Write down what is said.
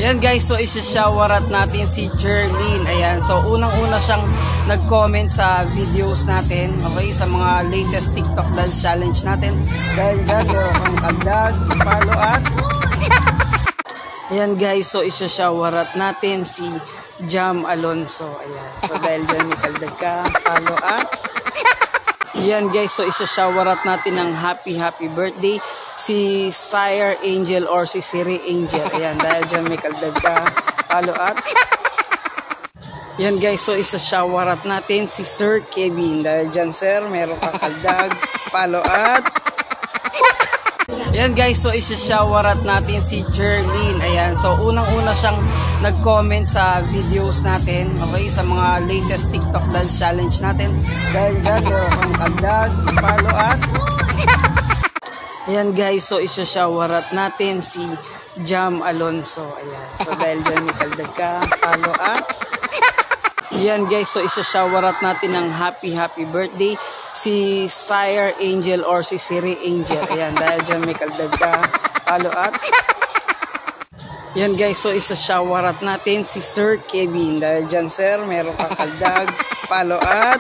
Ayan guys, so isa-showerat natin si Jerlyn. Ayan, so unang-una siyang nag-comment sa videos natin, okay, sa mga latest TikTok dance challenge natin. Dahil dyan, meron kang kagdag, follow at ayan guys, so isa-showerat natin si Jam Alonso. Ayan, so dahil dyan may kagdag ka, follow at ayan guys, so isa-showerat natin ng happy birthday si Sire Angel or si Siri Angel. Ayan, dahil dyan may kagdag ka, follow at ayan guys, so isa-showerat natin si Sir Kevin. Dahil dyan sir, meron ka kagdag, follow at ayan guys, so isa-showerat natin si Jerlyn. Ayan, so unang-una siyang nag-comment sa videos natin, okay, sa mga latest TikTok dance challenge natin. Dahil dyan, meron kang kagdag, follow at ayan guys, so isa-showerat natin si Jam Alonso. Ayan, so dahil dyan may kagdag ka, follow at ayan guys, so isa-showerat natin ng happy birthday si Sire Angel or si Siri Angel. Ayan, dahil dyan may kagdag ka, follow at ayan guys, so isa-showerat natin si Sir Kevin. Dahil dyan sir, meron ka kagdag, follow at